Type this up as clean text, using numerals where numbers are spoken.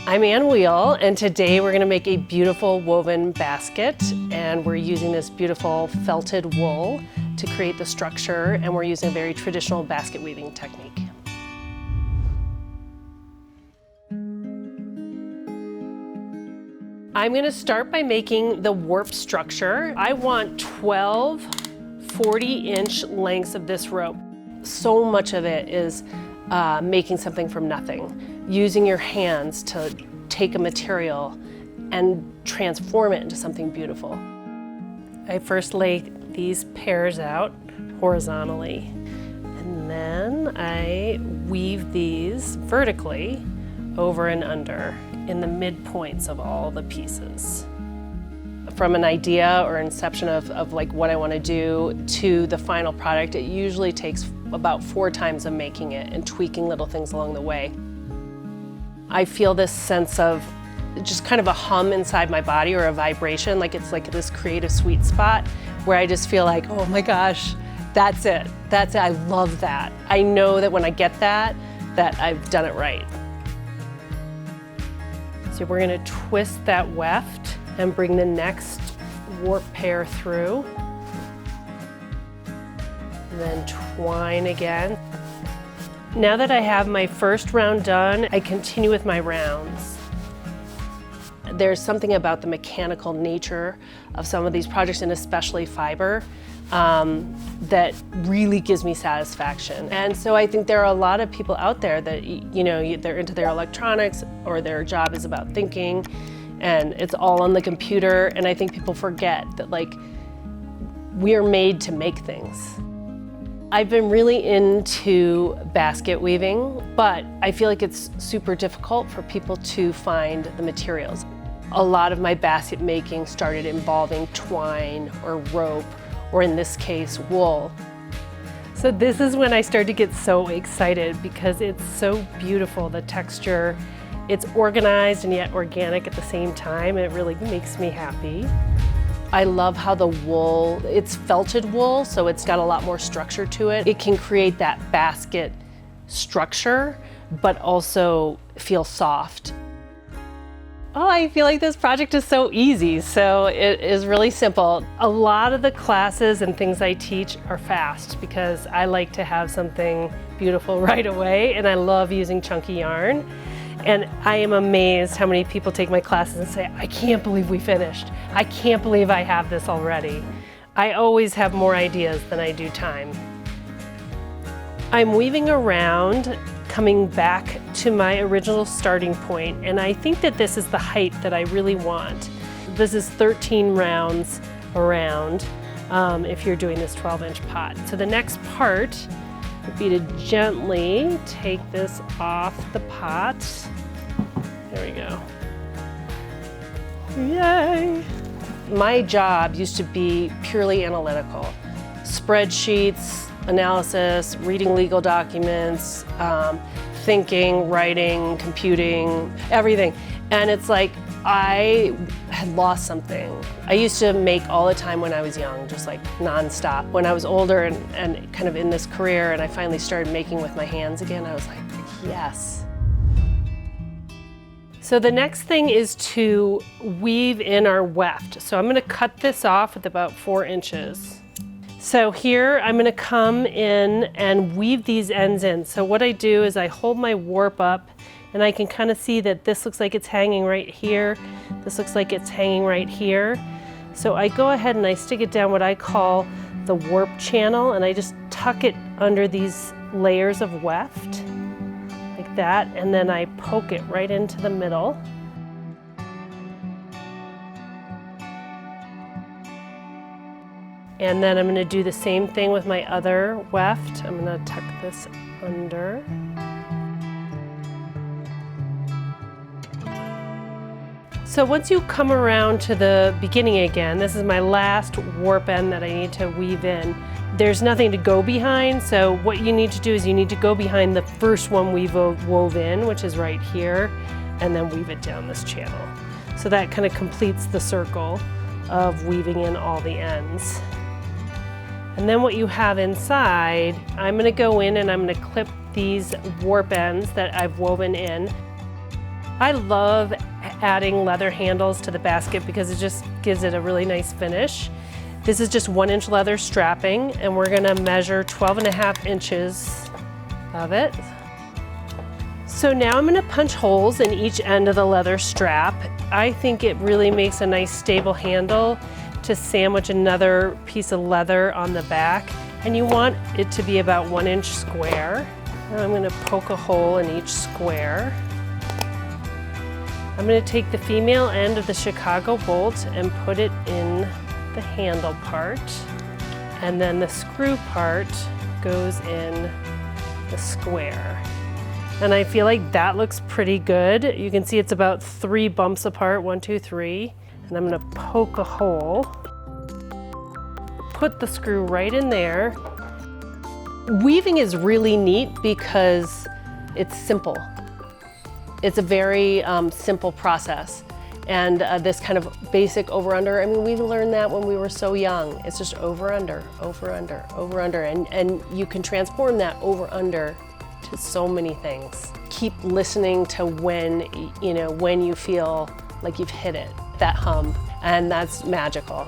I'm Weil, and today we're going to make a beautiful woven basket, and we're using this beautiful felted wool to create the structure, and we're using a very traditional basket weaving technique. I'm going to start by making the warp structure. I want 12 40-inch lengths of this rope. So much of it is making something from nothing, using your hands to take a material and transform it into something beautiful. I first lay these pairs out horizontally, and then I weave these vertically over and under in the midpoints of all the pieces. From an idea or inception of like what I want to do to the final product, it usually takes about 4 times of making it and tweaking little things along the way. I feel this sense of just kind of a hum inside my body, or a vibration, like it's like this creative sweet spot where I just feel like, oh my gosh, that's it. That's it. I love that. I know that when I get that I've done it right. So we're going to twist that weft and bring the next warp pair through. And then twine again. Now that I have my first round done, I continue with my rounds. There's something about the mechanical nature of some of these projects, and especially fiber, that really gives me satisfaction. And so I think there are a lot of people out there that, you know, they're into their electronics, or their job is about thinking, and it's all on the computer. And I think people forget that, like, we are made to make things. I've been really into basket weaving, but I feel like it's super difficult for people to find the materials. A lot of my basket making started involving twine or rope, or in this case, wool. So this is when I started to get so excited, because it's so beautiful, the texture. It's organized and yet organic at the same time. It really makes me happy. I love how the wool, it's felted wool, so it's got a lot more structure to it. It can create that basket structure, but also feel soft. Oh, I feel like this project is so easy. So it is really simple. A lot of the classes and things I teach are fast, because I like to have something beautiful right away, and I love using chunky yarn. And I am amazed how many people take my classes and say, I can't believe we finished. I can't believe I have this already. I always have more ideas than I do time. I'm weaving around, coming back to my original starting point, and I think that this is the height that I really want. This is 13 rounds around if you're doing this 12-inch pot. So the next part would be to gently take this off the pot. There we go. Yay! My job used to be purely analytical. Spreadsheets, analysis, reading legal documents, thinking, writing, computing, everything. And it's like I had lost something. I used to make all the time when I was young, just like nonstop. When I was older and kind of in this career, and I finally started making with my hands again, I was like, yes. So the next thing is to weave in our weft. So I'm going to cut this off at about 4 inches. So here I'm going to come in and weave these ends in. So what I do is I hold my warp up, and I can kind of see that this looks like it's hanging right here. This looks like it's hanging right here. So I go ahead and I stick it down what I call the warp channel, and I just tuck it under these layers of weft, like that, and then I poke it right into the middle. And then I'm going to do the same thing with my other weft. I'm going to tuck this under. So once you come around to the beginning again, this is my last warp end that I need to weave in. There's nothing to go behind, so what you need to do is you need to go behind the first one we've wove in, which is right here, and then weave it down this channel. So that kind of completes the circle of weaving in all the ends. And then what you have inside, I'm going to go in and I'm going to clip these warp ends that I've woven in. I love adding leather handles to the basket because it just gives it a really nice finish. This is just 1-inch leather strapping, and we're gonna measure 12.5 inches of it. So now I'm gonna punch holes in each end of the leather strap. I think it really makes a nice stable handle to sandwich another piece of leather on the back. And you want it to be about 1 inch square. And I'm gonna poke a hole in each square. I'm gonna take the female end of the Chicago bolt and put it in the handle part. And then the screw part goes in the square. And I feel like that looks pretty good. You can see it's about 3 bumps apart, 1, 2, 3. And I'm gonna poke a hole. Put the screw right in there. Weaving is really neat because it's simple. It's a very simple process. And this kind of basic over-under, I mean, we learned that when we were so young. It's just over-under, over-under, over-under. And you can transform that over-under to so many things. Keep listening to when you feel like you've hit it, that hum, and that's magical.